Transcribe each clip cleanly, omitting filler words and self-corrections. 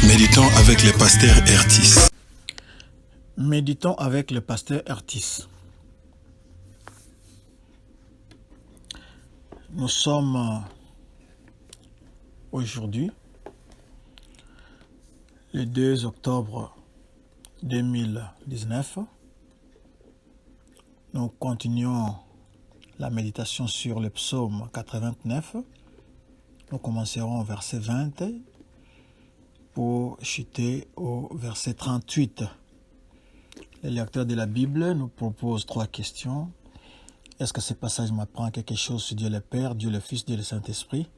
Méditons avec le pasteur Ertis. Méditons avec le pasteur Ertis. Nous sommes aujourd'hui le 2 octobre 2019. Nous continuons la méditation sur le psaume 89. Nous commencerons au verset 20 pour chuter au verset 38. Le lecteur de la Bible nous propose 3 questions. Est-ce que ce passage m'apprend quelque chose sur Dieu le Père, Dieu le Fils, Dieu le Saint-Esprit?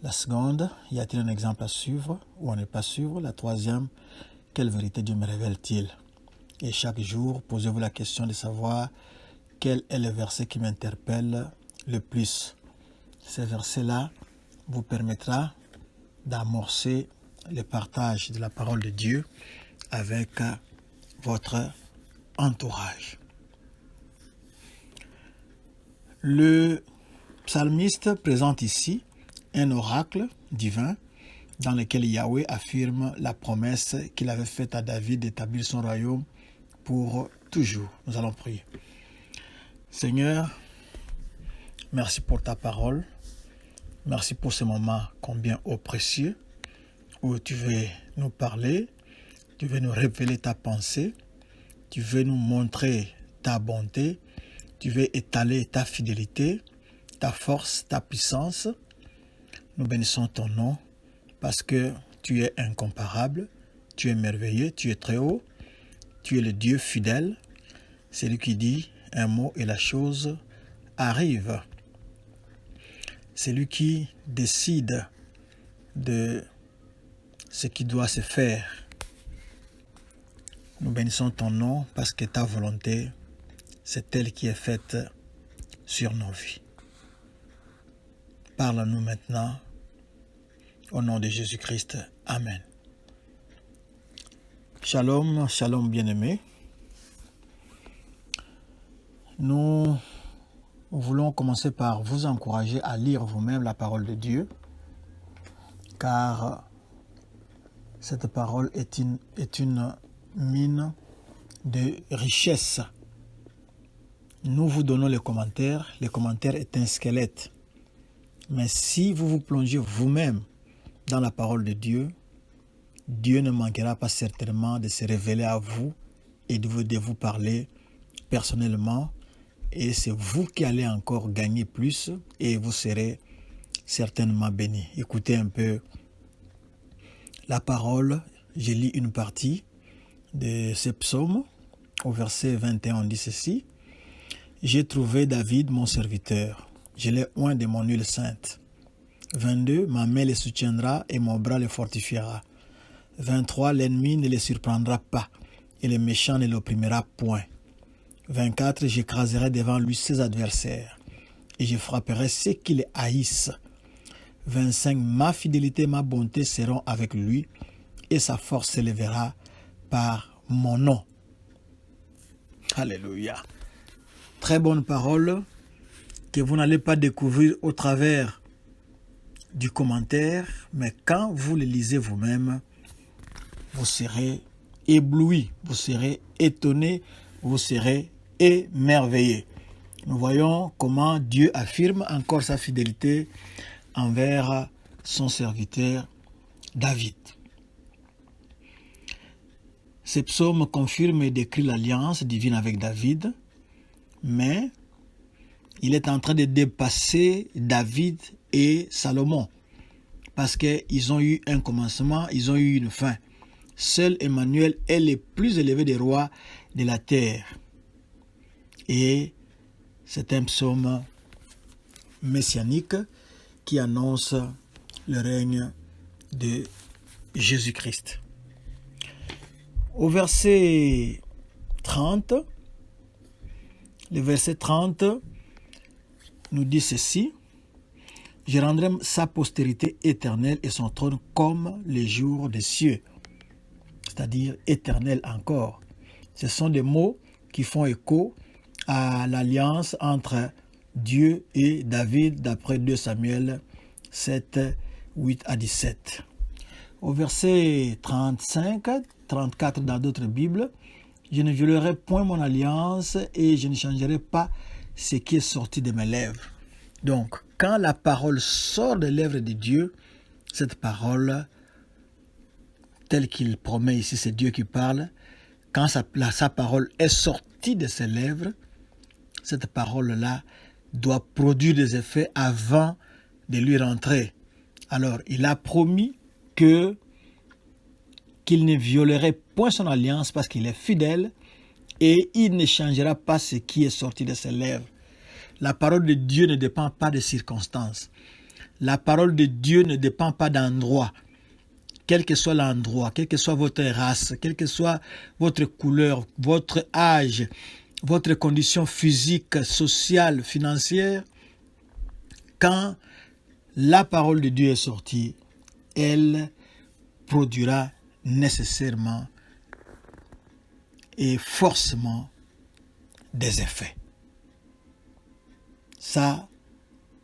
La seconde, y a-t-il un exemple à suivre ou à ne pas suivre? La troisième, quelle vérité Dieu me révèle-t-il? Et chaque jour, posez-vous la question de savoir quel est le verset qui m'interpelle le plus. Ce verset-là vous permettra d'amorcer le partage de la parole de Dieu avec votre entourage. Le psalmiste présente ici un oracle divin dans lequel Yahweh affirme la promesse qu'il avait faite à David d'établir son royaume pour toujours. Nous allons prier. Seigneur, merci pour ta parole. Merci pour ce moment combien précieux où tu veux nous parler, tu veux nous révéler ta pensée, tu veux nous montrer ta bonté, tu veux étaler ta fidélité, ta force, ta puissance. Nous bénissons ton nom parce que tu es incomparable, tu es merveilleux, tu es très haut, tu es le Dieu fidèle, celui qui dit un mot et la chose arrive. C'est lui qui décide de ce qui doit se faire. Nous bénissons ton nom parce que ta volonté, c'est elle qui est faite sur nos vies. Parle-nous maintenant au nom de Jésus-Christ. Amen. Shalom, shalom bien-aimés. Nous voulons commencer par vous encourager à lire vous-même la parole de Dieu, car cette parole est une mine de richesse. Nous vous donnons les commentaires. Les commentaires est un squelette. Mais si vous vous plongez vous-même dans la parole de Dieu, Dieu ne manquera pas certainement de se révéler à vous et de vous parler personnellement. Et c'est vous qui allez encore gagner plus et vous serez certainement bénis. Écoutez un peu la parole. Je lis une partie de ce psaume. Au verset 21, on dit ceci. « J'ai trouvé David, mon serviteur. Je l'ai oint de mon huile sainte. » 22. « Ma main le soutiendra et mon bras le fortifiera. » 23. « L'ennemi ne le surprendra pas et le méchant ne l'opprimera point. » 24. « J'écraserai devant lui ses adversaires et je frapperai ceux qui le haïssent. » 25. « Ma fidélité et ma bonté seront avec lui et sa force s'élèvera par mon nom. » Alléluia. Très bonne parole que vous n'allez pas découvrir au travers du commentaire, mais quand vous le lisez vous-même, vous serez ébloui, vous serez étonné, vous serez émerveillé. Nous voyons comment Dieu affirme encore sa fidélité envers son serviteur David. Ce psaume confirme et décrit l'alliance divine avec David, mais il est en train de dépasser David et Salomon, parce qu'ils ont eu un commencement, ils ont eu une fin. Seul Emmanuel est le plus élevé des rois de la terre. Et c'est un psaume messianique qui annonce le règne de Jésus-Christ. Au verset 30, le verset 30 nous dit ceci. « Je rendrai sa postérité éternelle et son trône comme les jours des cieux. » C'est-à-dire éternel encore. Ce sont des mots qui font écho à l'alliance entre Dieu et David d'après 2 Samuel 7, 8 à 17. Au verset 35, 34 dans d'autres Bibles, je ne violerai point mon alliance et je ne changerai pas ce qui est sorti de mes lèvres. Donc, quand la parole sort des lèvres de Dieu, cette parole, telle qu'il promet ici, c'est Dieu qui parle, quand sa parole est sortie de ses lèvres, cette parole-là doit produire des effets avant de lui rentrer. Alors, il a promis qu'il ne violerait point son alliance parce qu'il est fidèle et il ne changera pas ce qui est sorti de ses lèvres. La parole de Dieu ne dépend pas des circonstances. La parole de Dieu ne dépend pas d'endroit. Quel que soit l'endroit, quelle que soit votre race, quelle que soit votre couleur, votre âge, votre condition physique, sociale, financière, quand la parole de Dieu est sortie, elle produira nécessairement et forcément des effets. Ça,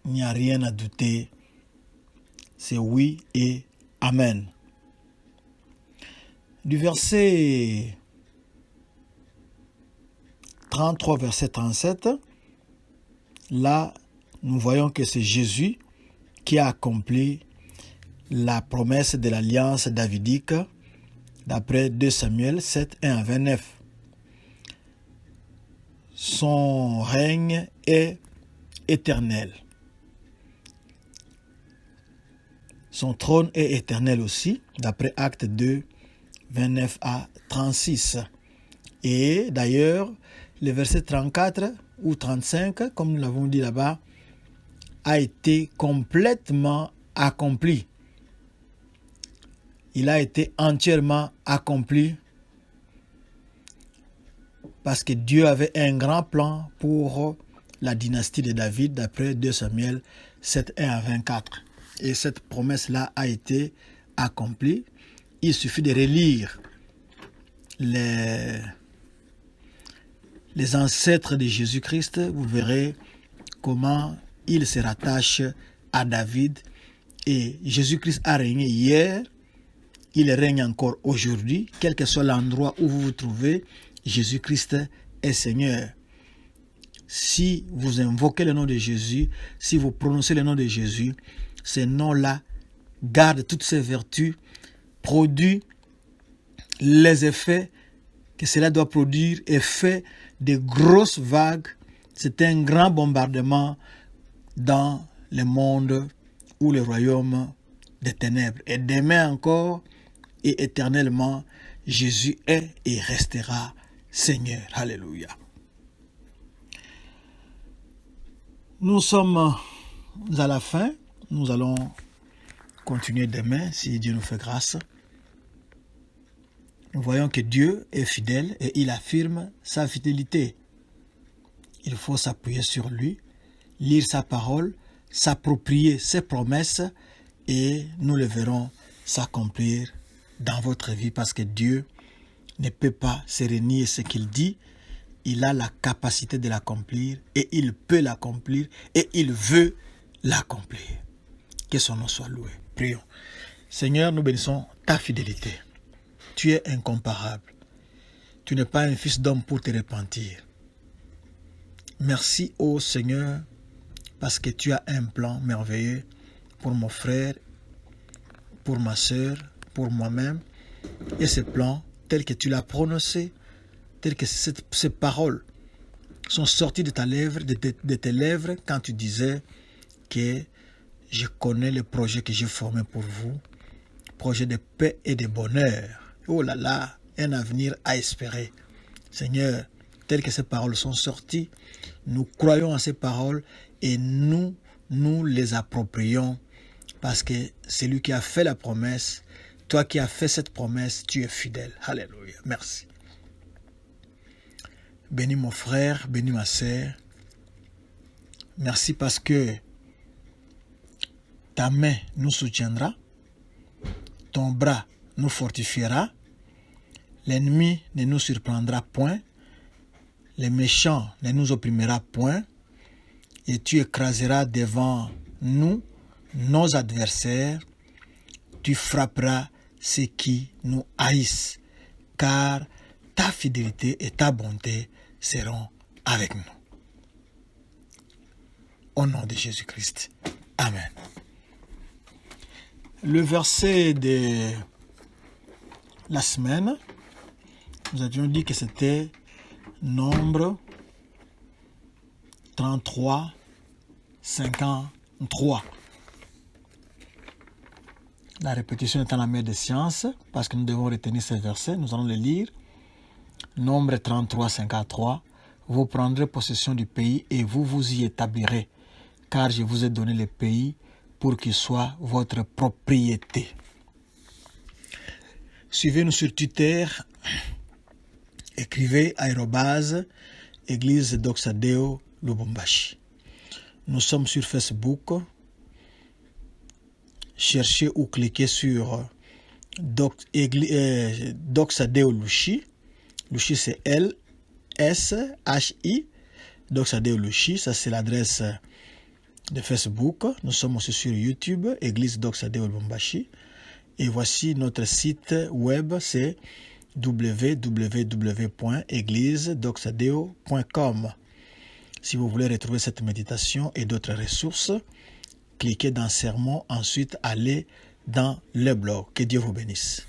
il n'y a rien à douter. C'est oui et amen. Du verset 33, verset 37, là, nous voyons que c'est Jésus qui a accompli la promesse de l'alliance davidique d'après 2 Samuel 7, 1 à 29. Son règne est éternel. Son trône est éternel aussi, d'après Actes 2, 29 à 36. Et d'ailleurs, le verset 34 ou 35, comme nous l'avons dit là-bas, a été complètement accompli. Il a été entièrement accompli parce que Dieu avait un grand plan pour la dynastie de David d'après 2 Samuel 7, 1 à 24. Et cette promesse-là a été accomplie. Il suffit de relire les ancêtres de Jésus-Christ. Vous verrez comment il se rattache à David. Et Jésus-Christ a régné hier. Il règne encore aujourd'hui. Quel que soit l'endroit où vous vous trouvez, Jésus-Christ est Seigneur. Si vous invoquez le nom de Jésus, si vous prononcez le nom de Jésus, ce nom-là garde toutes ses vertus, produit les effets que cela doit produire et fait de grosses vagues. C'est un grand bombardement dans le monde ou le royaume des ténèbres. Et demain encore et éternellement, Jésus est et restera Seigneur. Alléluia. Nous sommes à la fin. Nous allons continuer demain si Dieu nous fait grâce. Nous voyons que Dieu est fidèle et il affirme sa fidélité. Il faut s'appuyer sur lui, lire sa parole, s'approprier ses promesses et nous le verrons s'accomplir dans votre vie parce que Dieu ne peut pas se renier ce qu'il dit. Il a la capacité de l'accomplir et il peut l'accomplir et il veut l'accomplir. Que son nom soit loué. Prions. Seigneur, nous bénissons ta fidélité. Tu es incomparable. Tu n'es pas un fils d'homme pour te repentir. Merci, ô Seigneur, parce que tu as un plan merveilleux pour mon frère, pour ma sœur, pour moi-même. Et ce plan, tel que tu l'as prononcé, tel que ces paroles sont sorties de tes lèvres quand tu disais que je connais le projet que j'ai formé pour vous, projet de paix et de bonheur. Oh là là, un avenir à espérer. Seigneur, tel que ces paroles sont sorties, nous croyons à ces paroles et nous les approprions parce que celui qui a fait la promesse, toi qui as fait cette promesse, tu es fidèle. Alléluia. Merci. Bénis mon frère, bénis ma sœur. Merci parce que ta main nous soutiendra, ton bras nous fortifiera, l'ennemi ne nous surprendra point, les méchants ne nous opprimera point, et tu écraseras devant nous nos adversaires, tu frapperas ceux qui nous haïssent, car ta fidélité et ta bonté seront avec nous. Au nom de Jésus-Christ. Amen. Le verset de la semaine, nous avions dit que c'était Nombre 33, 53. La répétition étant la mère des sciences, parce que nous devons retenir ces versets, nous allons les lire. Nombre 33, 53. Vous prendrez possession du pays et vous vous y établirez, car je vous ai donné le pays pour qu'il soit votre propriété. Suivez-nous sur Twitter, écrivez @Église Doxadeo Lubumbashi. Nous sommes sur Facebook. Cherchez ou cliquez sur Doxadeo Lushi. Lushi c'est L-S-H-I. Doxadeo Lushi, ça c'est l'adresse de Facebook. Nous sommes aussi sur YouTube, Église Doxadeo Lubumbashi. Et voici notre site web, c'est www.églisedoxadeo.com. Si vous voulez retrouver cette méditation et d'autres ressources, cliquez dans Sermons, ensuite allez dans le blog. Que Dieu vous bénisse.